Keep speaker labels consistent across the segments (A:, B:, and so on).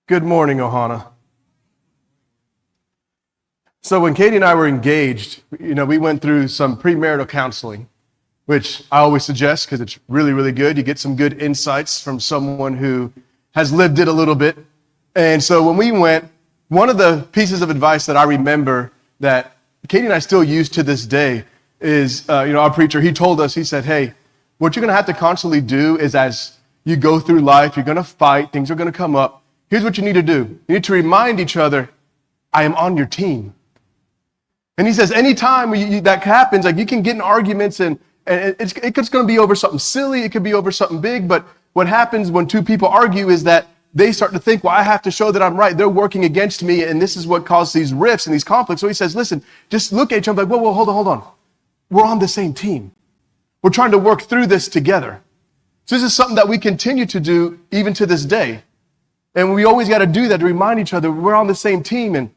A: Good morning, Ohana. So when Katie and I were engaged, we went through some premarital counseling, which I always suggest because it's really, really good. You get some good insights from someone who has lived it a little bit. And so when we went, one of the pieces of advice that I remember that Katie and I still use to this day is, our preacher, he told us, he said, hey, what you're going to have to constantly do is as you go through life, you're going to fight, things are going to come up. Here's what you need to do. You need to remind each other, I am on your team. And he says, anytime that happens, like you can get in arguments and it's going to be over something silly. It could be over something big. But what happens when two people argue is that they start to think, well, I have to show that I'm right. They're working against me. And this is what causes these rifts and these conflicts. So he says, listen, just look at each other like, whoa, hold on. We're on the same team. We're trying to work through this together. So this is something that we continue to do even to this day. And we always got to do that to remind each other we're on the same team.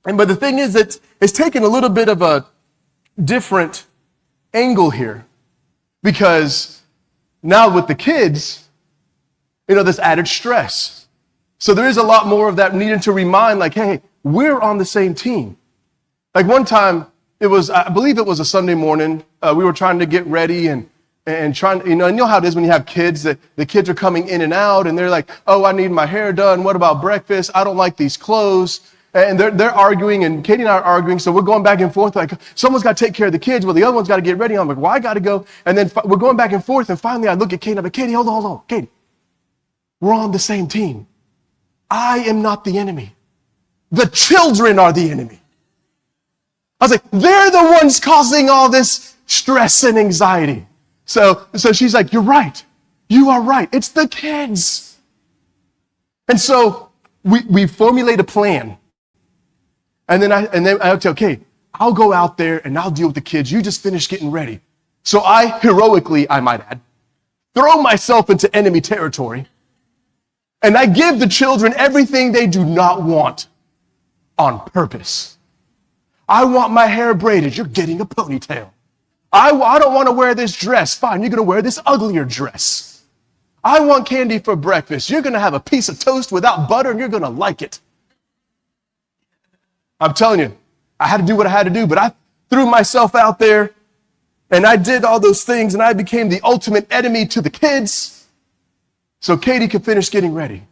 A: But the thing is that it's taken a little bit of a different angle here because now with the kids, there's added stress. So there is a lot more of that needing to remind like, hey, we're on the same team. Like one time I believe it was a Sunday morning. We were trying to get ready and trying, and you know how it is when you have kids, that the kids are coming in and out and they're like, oh, I need my hair done. What about breakfast? I don't like these clothes. And they're arguing and Katie and I are arguing. So we're going back and forth like someone's got to take care of the kids. Well, the other one's got to get ready. I'm like, well, I got to go. And then we're going back and forth. And finally I look at Katie and I'm like, Katie, hold on. Katie, we're on the same team. I am not the enemy. The children are the enemy. I was like, they're the ones causing all this stress and anxiety. So she's like, you're right. You are right. It's the kids. And so we formulate a plan. And then I tell, okay, I'll go out there and I'll deal with the kids. You just finish getting ready. So I heroically, I might add, throw myself into enemy territory. And I give the children everything they do not want on purpose. I want my hair braided. You're getting a ponytail. I don't want to wear this dress. Fine, you're going to wear this uglier dress. I want candy for breakfast. You're going to have a piece of toast without butter and you're going to like it. I'm telling you, I had to do what I had to do, but I threw myself out there and I did all those things and I became the ultimate enemy to the kids so Katie could finish getting ready.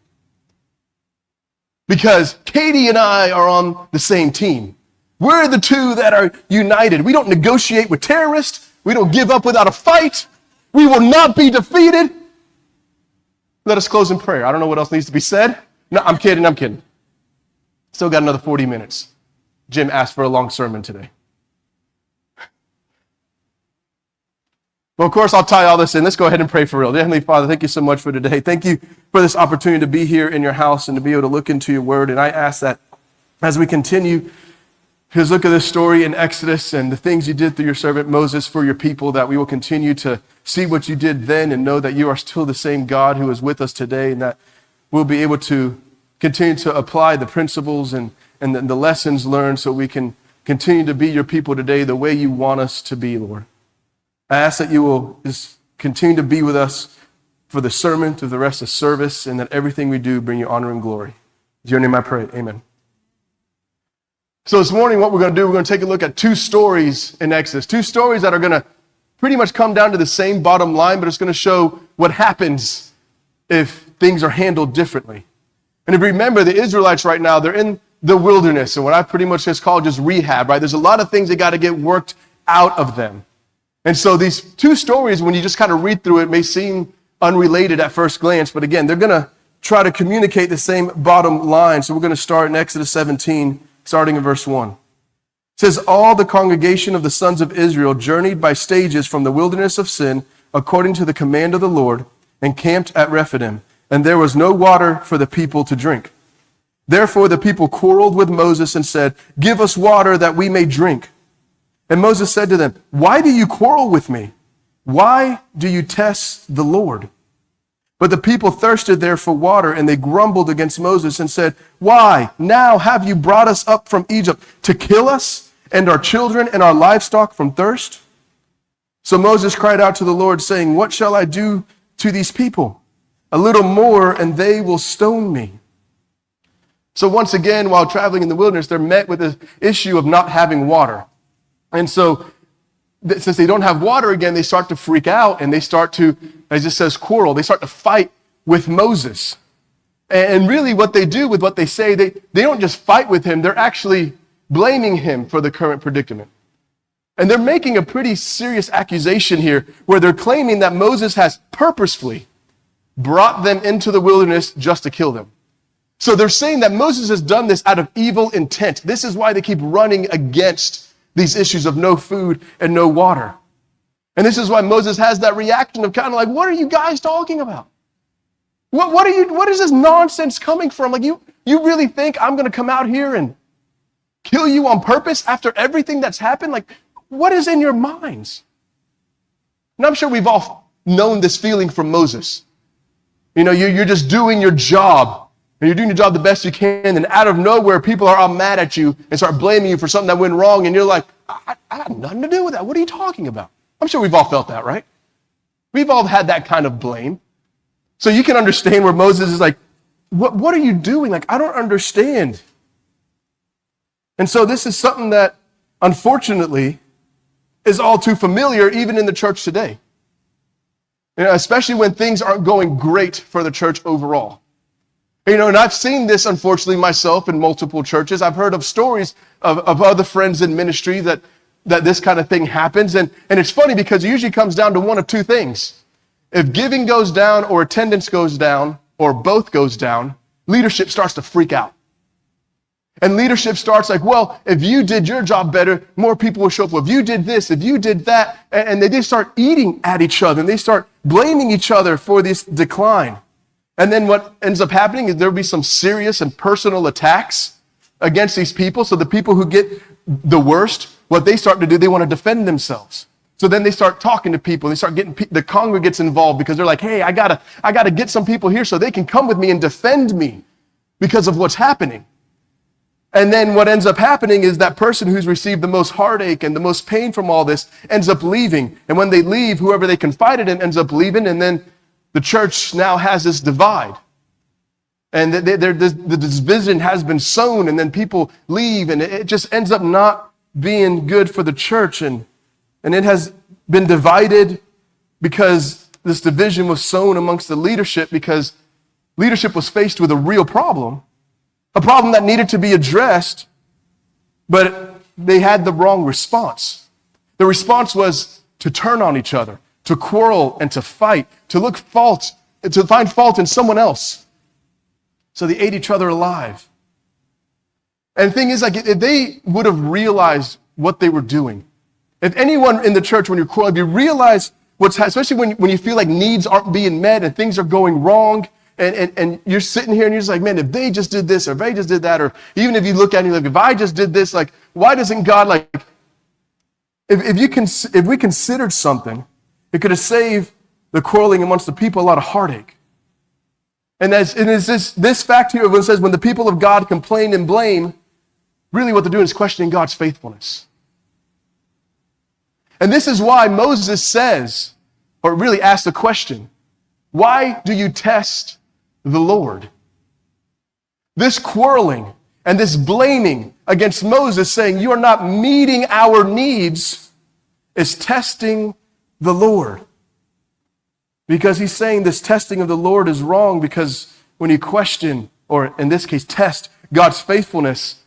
A: Because Katie and I are on the same team. We're the two that are united. We don't negotiate with terrorists. We don't give up without a fight. We will not be defeated. Let us close in prayer. I don't know what else needs to be said. No, I'm kidding. Still got another 40 minutes. Jim asked for a long sermon today. Well, of course, I'll tie all this in. Let's go ahead and pray for real. Dear Heavenly Father, thank you so much for today. Thank you for this opportunity to be here in your house and to be able to look into your word. And I ask that as we continue, because look at this story in Exodus and the things you did through your servant Moses for your people, that we will continue to see what you did then and know that you are still the same God who is with us today, and that we'll be able to continue to apply the principles and the lessons learned so we can continue to be your people today the way you want us to be, Lord. I ask that you will just continue to be with us for the sermon, through the rest of service, and that everything we do bring you honor and glory. In your name I pray, amen. So this morning, what we're going to do, we're going to take a look at two stories in Exodus. Two stories that are going to pretty much come down to the same bottom line, but it's going to show what happens if things are handled differently. And if you remember, the Israelites right now, they're in the wilderness, and what I pretty much just called just rehab, right? There's a lot of things that got to get worked out of them. And so these two stories, when you just kind of read through it, may seem unrelated at first glance, but again, they're going to try to communicate the same bottom line. So we're going to start in Exodus 17, starting in verse 1. It says, all the congregation of the sons of Israel journeyed by stages from the wilderness of Sin, according to the command of the Lord, and camped at Rephidim. And there was no water for the people to drink. Therefore the people quarreled with Moses and said, give us water that we may drink. And Moses said to them, why do you quarrel with me? Why do you test the Lord? But the people thirsted there for water, and they grumbled against Moses and said, why now have you brought us up from Egypt to kill us and our children and our livestock from thirst? So Moses cried out to the Lord, saying, what shall I do to these people? A little more, and they will stone me. So once again, while traveling in the wilderness, they're met with the issue of not having water. And so since they don't have water again, they start to freak out and they start to, as it says, quarrel. They start to fight with Moses. And really what they do with what they say, they don't just fight with him, they're actually blaming him for the current predicament. And they're making a pretty serious accusation here where they're claiming that Moses has purposefully brought them into the wilderness just to kill them. So they're saying that Moses has done this out of evil intent. This is why they keep running against these issues of no food and no water. And this is why Moses has that reaction of kind of like, what are you guys talking about? What is this nonsense coming from? Like, you really think I'm going to come out here and kill you on purpose after everything that's happened? Like, what is in your minds? And I'm sure we've all known this feeling from Moses. You know, you're just doing your job, and you're doing your job the best you can, and out of nowhere, people are all mad at you and start blaming you for something that went wrong, and you're like, I had nothing to do with that. What are you talking about? I'm sure we've all felt that, right? We've all had that kind of blame. So you can understand where Moses is like, what are you doing? Like, I don't understand. And so this is something that, unfortunately, is all too familiar even in the church today. You know, especially when things aren't going great for the church overall. You know, and I've seen this, unfortunately, myself in multiple churches. I've heard of stories of other friends in ministry that this kind of thing happens. And it's funny because it usually comes down to one of two things. If giving goes down or attendance goes down or both goes down, leadership starts to freak out. And leadership starts like, well, if you did your job better, more people will show up. Well, if you did this, if you did that, and they start eating at each other and they start blaming each other for this decline. And then what ends up happening is there'll be some serious and personal attacks against these people. So the people who get the worst, what they start to do, they want to defend themselves. So then they start talking to people. They start getting the congregates involved because they're like, hey, I gotta get some people here so they can come with me and defend me because of what's happening. And then what ends up happening is that person who's received the most heartache and the most pain from all this ends up leaving. And when they leave, whoever they confided in ends up leaving. And then the church now has this divide. And the division has been sown, and then people leave, and it just ends up not being good for the church. And it has been divided because this division was sown amongst the leadership because leadership was faced with a real problem, a problem that needed to be addressed, but they had the wrong response. The response was to turn on each other, to quarrel and to fight, to find fault in someone else. So they ate each other alive. And the thing is, like, if they would have realized what they were doing, if anyone in the church, when you're quarreling, if you realize especially when you feel like needs aren't being met and things are going wrong, and you're sitting here and you're just like, man, if they just did this, or if they just did that, or even if you look at it and you're like, if I just did this, like, why doesn't God, like, if we considered something, it could have saved the quarreling amongst the people a lot of heartache. And it's this fact here when it says, when the people of God complain and blame, really what they're doing is questioning God's faithfulness. And this is why Moses says, or really asks the question, why do you test the Lord? This quarreling and this blaming against Moses, saying you are not meeting our needs, is testing the Lord. Because he's saying this testing of the Lord is wrong, because when you question, or in this case, test God's faithfulness,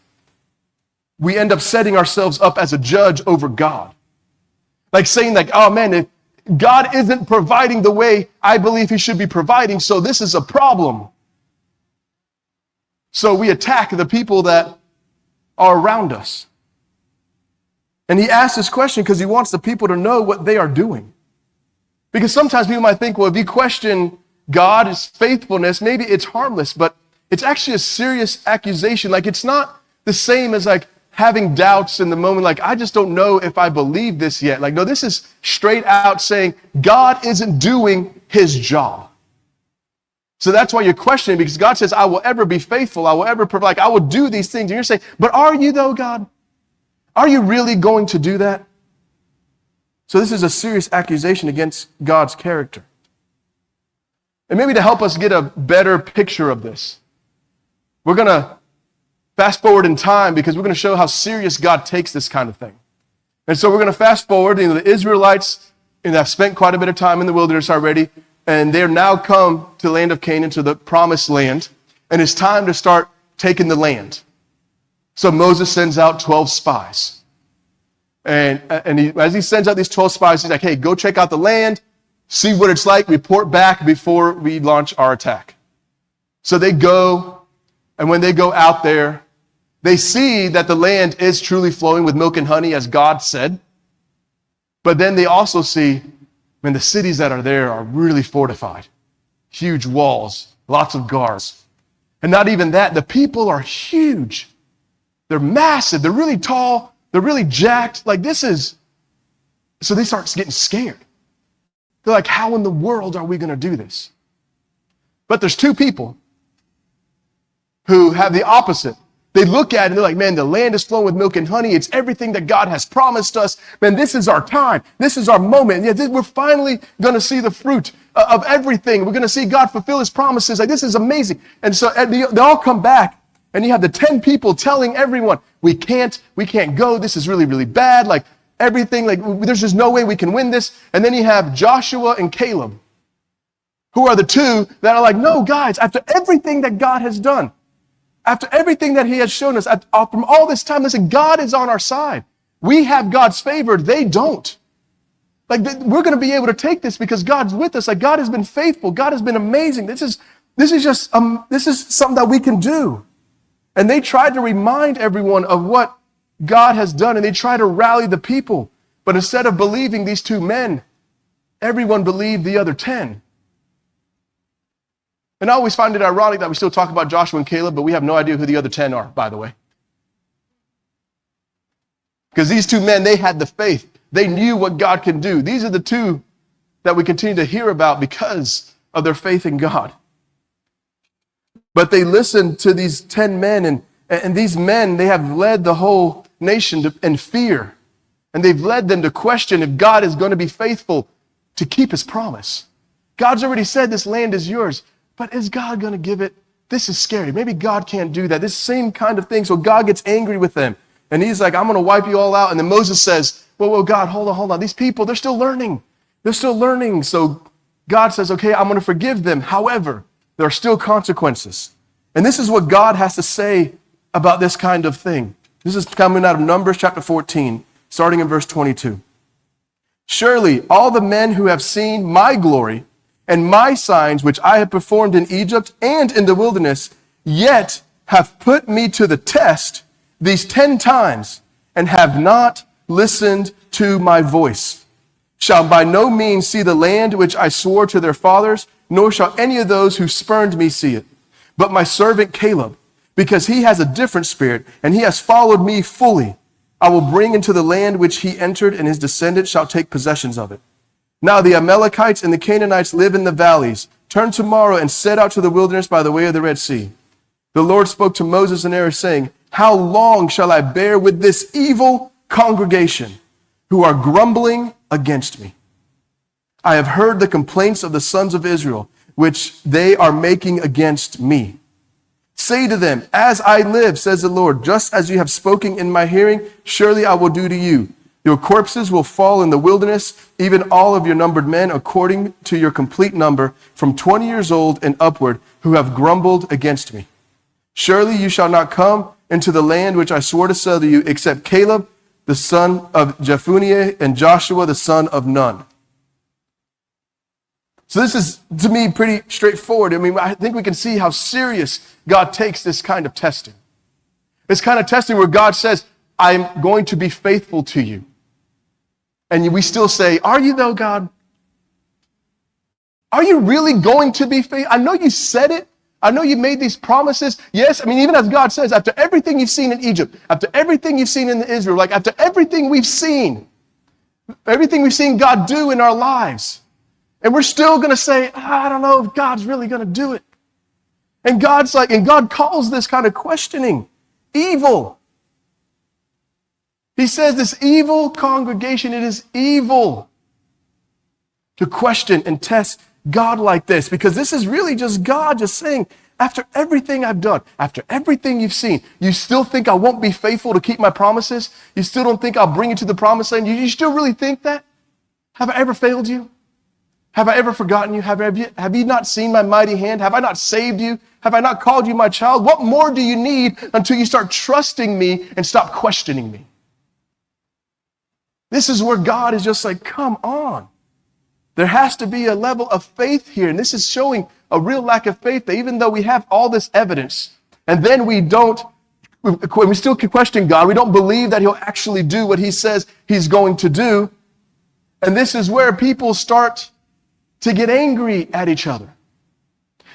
A: we end up setting ourselves up as a judge over God. Like saying like, oh man, if God isn't providing the way I believe he should be providing, so this is a problem. So we attack the people that are around us. And he asks this question because he wants the people to know what they are doing. Because sometimes people might think, well, if you question God's faithfulness, maybe it's harmless, but it's actually a serious accusation. Like, it's not the same as like having doubts in the moment, like, I just don't know if I believe this yet. Like, no, this is straight out saying God isn't doing his job. So that's why you're questioning, because God says, I will ever be faithful. I will ever provide. Like, I will do these things. And you're saying, but are you though, God? Are you really going to do that? So this is a serious accusation against God's character. And maybe to help us get a better picture of this, we're going to fast forward in time because we're going to show how serious God takes this kind of thing. And so we're going to fast forward. The Israelites have spent quite a bit of time in the wilderness already, and they're now come to the land of Canaan, to the promised land, and it's time to start taking the land. So Moses sends out 12 spies. And as he sends out these 12 spies, he's like, hey, go check out the land, see what it's like, report back before we launch our attack. So they go, and when they go out there, they see that the land is truly flowing with milk and honey, as God said. But then they also see, man, the cities that are there are really fortified. Huge walls, lots of guards. And not even that, the people are huge. They're massive, they're really tall, they're really jacked. So they start getting scared. They're like, how in the world are we going to do this? But there's two people who have the opposite. They look at it and they're like, man, the land is flowing with milk and honey. It's everything that God has promised us. Man, this is our time. This is our moment. Yeah, we're finally going to see the fruit of everything. We're going to see God fulfill his promises. Like, this is amazing. And so they all come back, and you have the 10 people telling everyone, we can't go. This is really, really bad. Like everything, there's just no way we can win this. And then you have Joshua and Caleb, who are the two that are like, no, guys, after everything that God has done, after everything that he has shown us, from all this time, listen, God is on our side. We have God's favor. They don't. We're going to be able to take this because God's with us. Like, God has been faithful. God has been amazing. This is something that we can do. And they tried to remind everyone of what God has done, and they tried to rally the people. But instead of believing these two men, everyone believed the other 10. And I always find it ironic that we still talk about Joshua and Caleb, but we have no idea who the other 10 are, by the way. Because these two men, they had the faith. They knew what God can do. These are the two that we continue to hear about because of their faith in God. But they listened to these 10 men, and these men, they have led the whole nation in fear. And they've led them to question if God is going to be faithful to keep his promise. God's already said this land is yours. But is God going to give it? This is scary. Maybe God can't do that. This same kind of thing. So God gets angry with them. And he's like, I'm going to wipe you all out. And then Moses says, whoa, God, hold on. These people, they're still learning. So God says, okay, I'm going to forgive them. However, there are still consequences. And this is what God has to say about this kind of thing. This is coming out of Numbers chapter 14, starting in verse 22. Surely all the men who have seen my glory and my signs which I have performed in Egypt and in the wilderness, yet have put me to the test these 10 times and have not listened to my voice, shall by no means see the land which I swore to their fathers, nor shall any of those who spurned me see it. But my servant Caleb, because he has a different spirit and he has followed me fully, I will bring into the land which he entered, and his descendants shall take possessions of it. Now the Amalekites and the Canaanites live in the valleys. Turn tomorrow and set out to the wilderness by the way of the Red Sea. The Lord spoke to Moses and Aaron, saying, how long shall I bear with this evil congregation who are grumbling against me? I have heard the complaints of the sons of Israel, which they are making against me. Say to them, as I live, says the Lord, just as you have spoken in my hearing, surely I will do to you. Your corpses will fall in the wilderness, even all of your numbered men, according to your complete number, from 20 years old and upward, who have grumbled against me. Surely you shall not come into the land which I swore to sell to you, except Caleb, the son of Jephunneh, and Joshua, the son of Nun. So this is, to me, pretty straightforward. I mean, I think we can see how serious God takes this kind of testing. This kind of testing where God says, I'm going to be faithful to you. And we still say, are you though, God? Are you really going to be faithful? I know you said it. I know you made these promises. Yes, I mean, even as God says, after everything you've seen in Egypt, after everything you've seen in Israel, like after everything we've seen God do in our lives, and we're still going to say, I don't know if God's really going to do it. And God's like, and God calls this kind of questioning evil. He says this evil congregation, it is evil to question and test God like this, because this is really just God just saying, After everything I've done, after everything you've seen, you still think I won't be faithful to keep my promises? You still don't think I'll bring you to the promised land? You still really think that? Have I ever failed you? Have I ever forgotten you? Have you not seen my mighty hand? Have I not saved you? Have I not called you my child? What more do you need until you start trusting me and stop questioning me? This is where God is just like, come on. There has to be a level of faith here. And this is showing a real lack of faith, that even though we have all this evidence, and then we still question God. We don't believe that he'll actually do what he says he's going to do. And this is where people start to get angry at each other.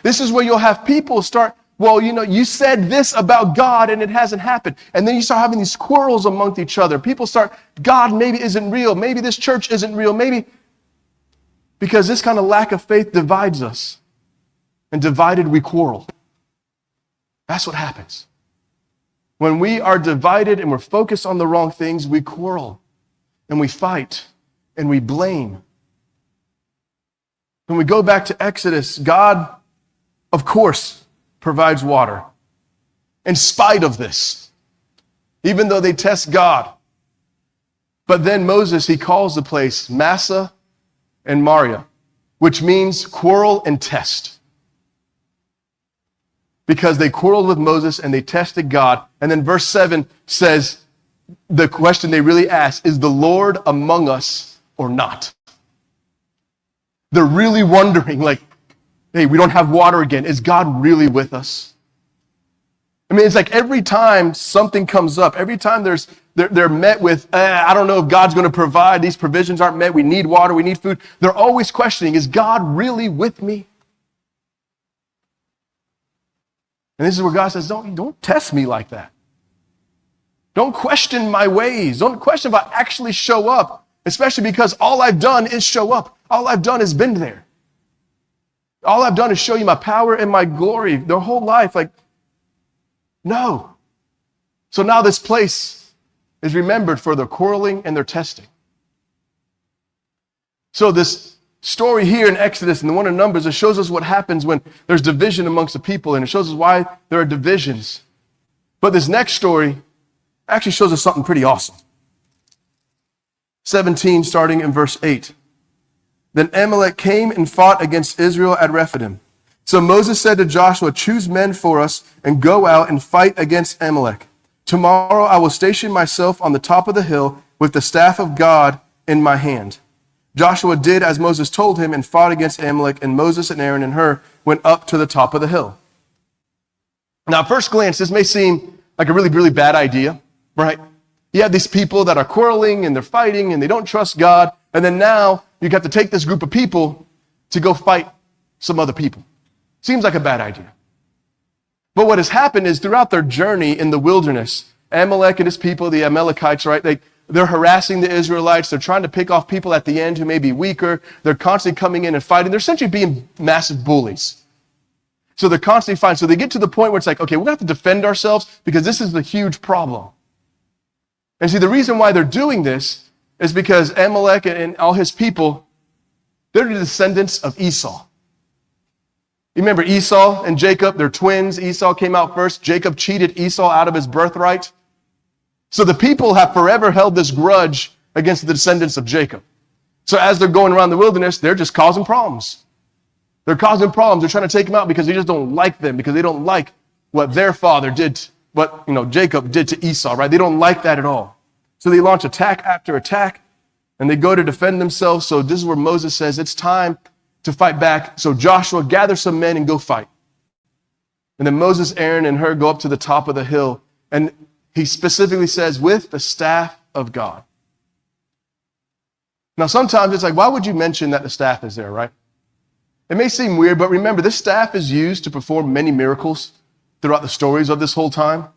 A: This is where you'll have people start, well, you said this about God and it hasn't happened. And then you start having these quarrels amongst each other. People start, God maybe isn't real. Maybe this church isn't real. Maybe because this kind of lack of faith divides us. And divided, we quarrel. That's what happens. When we are divided and we're focused on the wrong things, we quarrel and we fight and we blame. When we go back to Exodus, God, of course, provides water. In spite of this, even though they test God. But then Moses, he calls the place Massa and Maria, which means quarrel and test. Because they quarreled with Moses and they tested God. And then verse 7 says, the question they really ask, is the Lord among us or not? They're really wondering, like, hey, we don't have water again. Is God really with us? I mean, it's like every time something comes up, every time they're met with, I don't know if God's going to provide. These provisions aren't met. We need water. We need food. They're always questioning, is God really with me? And this is where God says, don't test me like that. Don't question my ways. Don't question if I actually show up, especially because all I've done is show up. All I've done is been there. All I've done is show you my power and my glory. Their whole life, like, no. So now this place is remembered for their quarreling and their testing. So this story here in Exodus and the one in Numbers, it shows us what happens when there's division amongst the people, and it shows us why there are divisions. But this next story actually shows us something pretty awesome. 17, starting in verse 8. Then Amalek came and fought against Israel at Rephidim. So Moses said to Joshua, choose men for us and go out and fight against Amalek. Tomorrow I will station myself on the top of the hill with the staff of God in my hand. Joshua did as Moses told him and fought against Amalek, and Moses and Aaron and Hur went up to the top of the hill. Now, at first glance, this may seem like a really, really bad idea, right? You have these people that are quarreling and they're fighting and they don't trust God, and then now you have to take this group of people to go fight some other people. Seems like a bad idea. But what has happened is throughout their journey in the wilderness, Amalek and his people, the Amalekites, right? They're harassing the Israelites. They're trying to pick off people at the end who may be weaker. They're constantly coming in and fighting. They're essentially being massive bullies. So they're constantly fighting. So they get to the point where it's like, okay, we're going to have to defend ourselves because this is a huge problem. And see, the reason why they're doing this is because Amalek and all his people, they're the descendants of Esau. You remember Esau and Jacob, they're twins. Esau came out first. Jacob cheated Esau out of his birthright. So the people have forever held this grudge against the descendants of Jacob. So as they're going around the wilderness, they're just causing problems. They're causing problems. They're trying to take them out because they just don't like them, because they don't like what their father did, what Jacob did to Esau, right? They don't like that at all. So they launch attack after attack, and they go to defend themselves. So this is where Moses says, it's time to fight back. So Joshua, gather some men and go fight. And then Moses, Aaron, and Hur go up to the top of the hill, and he specifically says, with the staff of God. Now, sometimes it's like, why would you mention that the staff is there, right? It may seem weird, but remember, this staff is used to perform many miracles throughout the stories of this whole time.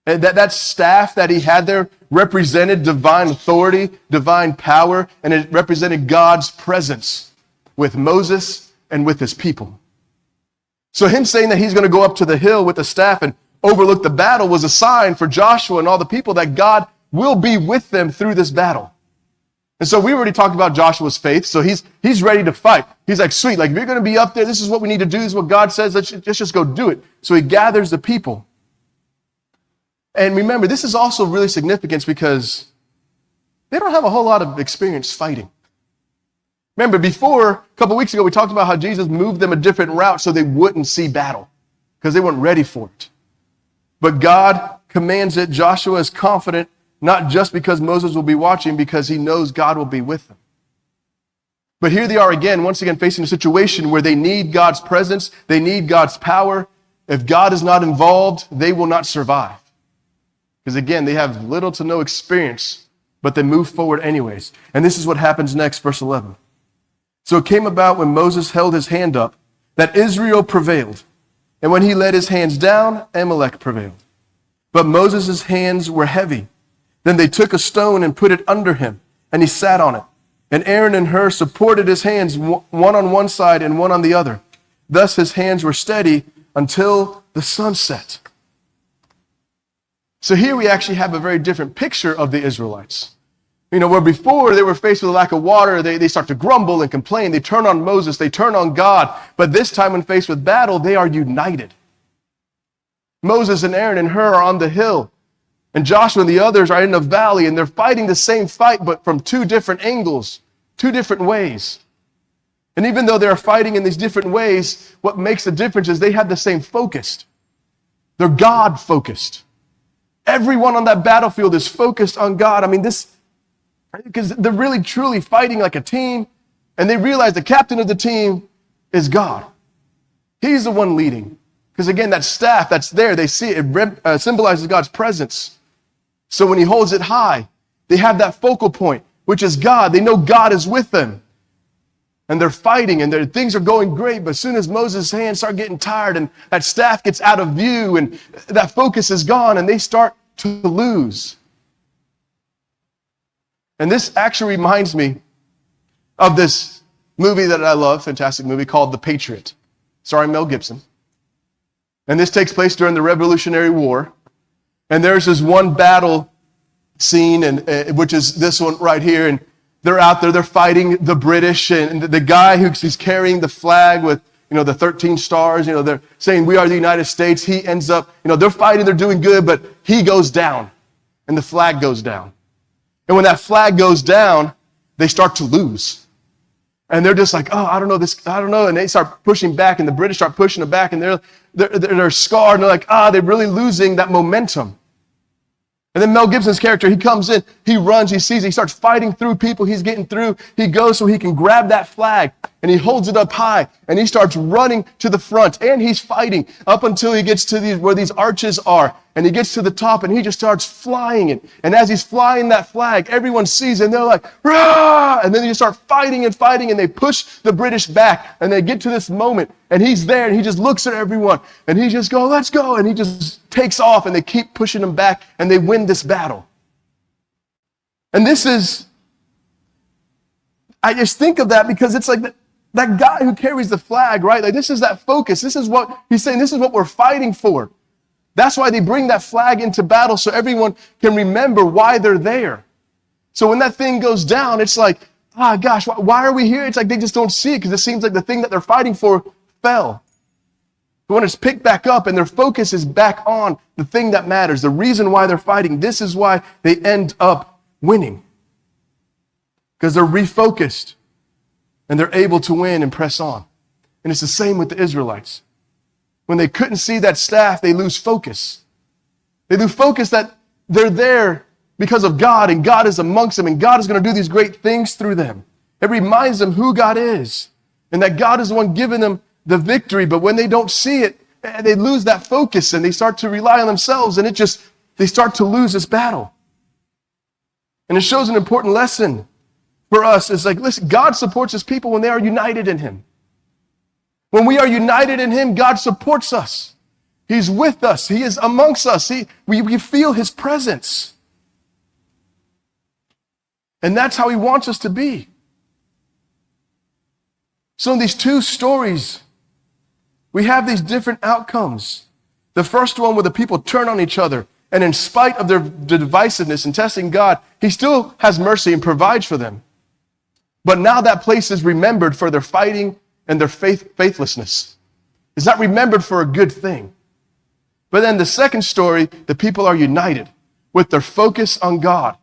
A: And that staff that he had there represented divine authority, divine power, and it represented God's presence with Moses and with his people. So him saying that he's going to go up to the hill with the staff and overlook the battle was a sign for Joshua and all the people that God will be with them through this battle. And so we already talked about Joshua's faith. So he's ready to fight. He's like, sweet, like if you're going to be up there, this is what we need to do. This is what God says. Let's just go do it. So he gathers the people. And remember, this is also really significant because they don't have a whole lot of experience fighting. Remember, before, a couple weeks ago, we talked about how Jesus moved them a different route so they wouldn't see battle because they weren't ready for it. But God commands it. Joshua is confident, not just because Moses will be watching, because he knows God will be with them. But here they are again, once again, facing a situation where they need God's presence. They need God's power. If God is not involved, they will not survive. Because again, they have little to no experience, but they move forward anyways. And this is what happens next, verse 11. So it came about when Moses held his hand up that Israel prevailed. And when he let his hands down, Amalek prevailed. But Moses' hands were heavy. Then they took a stone and put it under him, and he sat on it. And Aaron and Hur supported his hands, one on one side and one on the other. Thus his hands were steady until the sun set. So here we actually have a very different picture of the Israelites. You know, where before they were faced with a lack of water, they start to grumble and complain. They turn on Moses, they turn on God. But this time when faced with battle, they are united. Moses and Aaron and Hur are on the hill. And Joshua and the others are in the valley, and they're fighting the same fight, but from two different angles, two different ways. And even though they're fighting in these different ways, what makes the difference is they have the same focus. They're God-focused. Everyone on that battlefield is focused on God. I mean, because they're really, truly fighting like a team, and they realize the captain of the team is God. He's the one leading. Because again, that staff that's there, they see it, it symbolizes God's presence. So when he holds it high, they have that focal point, which is God. They know God is with them. And they're fighting, and things are going great. But as soon as Moses' hands start getting tired, and that staff gets out of view, and that focus is gone, and they start to lose. And this actually reminds me of this movie that I love, fantastic movie called The Patriot, starring Mel Gibson. And this takes place during the Revolutionary War. And there's this one battle scene, which is this one right here. And they're out there, they're fighting the British. And the guy who's carrying the flag with, the 13 stars, they're saying, we are the United States. He ends up, they're fighting, they're doing good, but he goes down. And the flag goes down. And when that flag goes down, they start to lose. And they're just like, I don't know. And they start pushing back, and the British start pushing them back, and they're scarred, and they're like, they're really losing that momentum. And then Mel Gibson's character, he comes in, he runs, he sees, he starts fighting through people, he's getting through. He goes so he can grab that flag, and he holds it up high, and he starts running to the front, and he's fighting up until he gets to where these arches are. And he gets to the top, and he just starts flying it. And as he's flying that flag, everyone sees it, and they're like, rah! And then they just start fighting, and they push the British back, and they get to this moment, and he's there, and he just looks at everyone, and he just goes, let's go, and he just takes off, and they keep pushing him back, and they win this battle. And I just think of that because it's like that guy who carries the flag, right? Like this is that focus. This is what he's saying, this is what we're fighting for. That's why they bring that flag into battle so everyone can remember why they're there. So when that thing goes down, it's like, gosh, why are we here? It's like they just don't see it because it seems like the thing that they're fighting for fell. But when it's picked back up and their focus is back on the thing that matters, the reason why they're fighting, this is why they end up winning. Because they're refocused and they're able to win and press on. And it's the same with the Israelites. When they couldn't see that staff, they lose focus. They lose focus that they're there because of God, and God is amongst them, and God is going to do these great things through them. It reminds them who God is, and that God is the one giving them the victory. But when they don't see it, they lose that focus, and they start to rely on themselves, and they start to lose this battle. And it shows an important lesson for us. It's like, listen, God supports his people when they are united in him. When we are united in him, God supports us. He's with us. He is amongst us. We feel his presence. And that's how he wants us to be. So in these two stories, we have these different outcomes. The first one where the people turn on each other, and in spite of their divisiveness and testing God, he still has mercy and provides for them. But now that place is remembered for their fighting and their faithlessness. It's not remembered for a good thing. But then the second story, the people are united with their focus on God.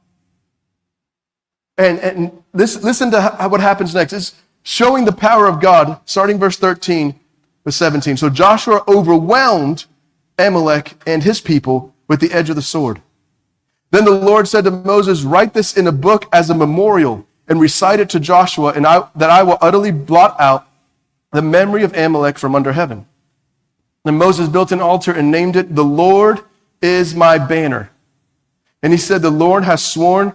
A: And listen to what happens next. It's showing the power of God, starting verse 13 with 17. So Joshua overwhelmed Amalek and his people with the edge of the sword. Then the Lord said to Moses, write this in a book as a memorial and recite it to Joshua, and that I will utterly blot out the memory of Amalek from under heaven. Then Moses built an altar and named it, The Lord is my banner. And he said, the Lord has sworn,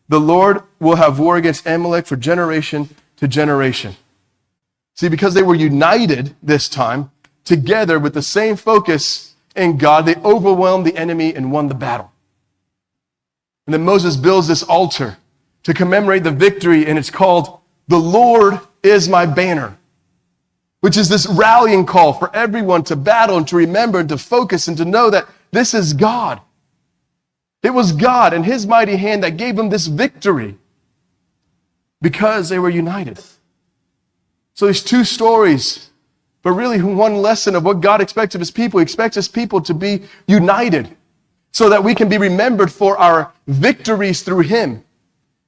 A: the Lord will have war against Amalek for generation to generation. See, because they were united this time, together with the same focus in God, they overwhelmed the enemy and won the battle. And then Moses builds this altar to commemorate the victory, and it's called, The Lord is my banner, which is this rallying call for everyone to battle and to remember and to focus and to know that this is God. It was God and his mighty hand that gave them this victory because they were united. So these two stories, but really one lesson of what God expects of his people. He expects his people to be united so that we can be remembered for our victories through him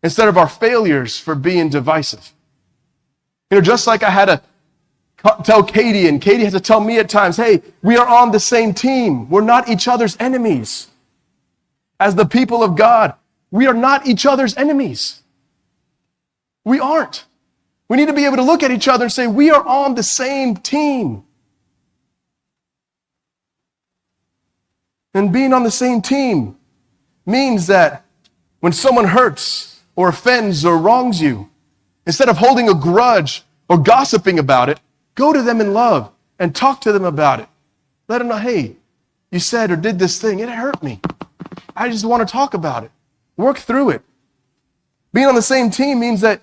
A: instead of our failures for being divisive. You know, just like I had to tell Katie, and Katie has to tell me at times, hey, we are on the same team. We're not each other's enemies. As the people of God, we are not each other's enemies. We aren't. We need to be able to look at each other and say, we are on the same team. And being on the same team means that when someone hurts or offends or wrongs you, instead of holding a grudge or gossiping about it, go to them in love and talk to them about it. Let them know, hey, you said or did this thing, it hurt me. I just want to talk about it. Work through it. Being on the same team means that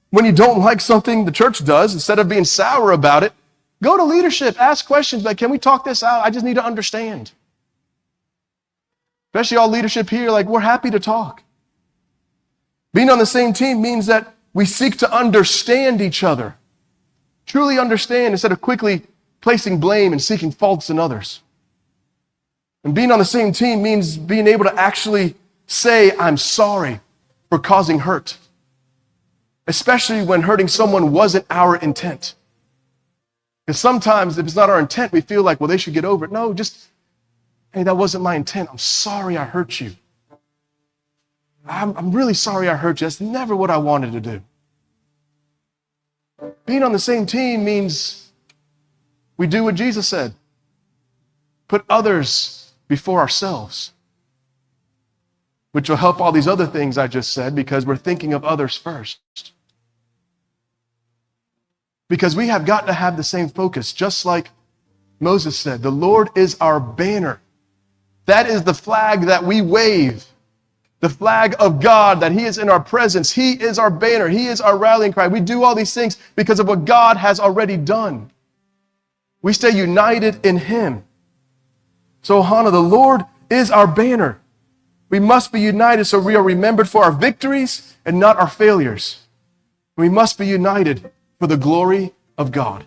A: when you don't like something the church does, instead of being sour about it, go to leadership, ask questions like, can we talk this out? I just need to understand. Especially all leadership here, like we're happy to talk. Being on the same team means that we seek to understand each other. Truly understand instead of quickly placing blame and seeking faults in others. And being on the same team means being able to actually say, I'm sorry for causing hurt. Especially when hurting someone wasn't our intent. Because sometimes if it's not our intent, we feel like, well, they should get over it. No, just, hey, that wasn't my intent. I'm sorry I hurt you. I'm really sorry I hurt you. That's never what I wanted to do. Being on the same team means we do what Jesus said. Put others before ourselves, which will help all these other things I just said because we're thinking of others first. Because we have got to have the same focus, just like Moses said, the Lord is our banner. That is the flag that we wave, the flag of God, that he is in our presence. He is our banner. He is our rallying cry. We do all these things because of what God has already done. We stay united in him. So, Ohana, the Lord is our banner. We must be united so we are remembered for our victories and not our failures. We must be united for the glory of God.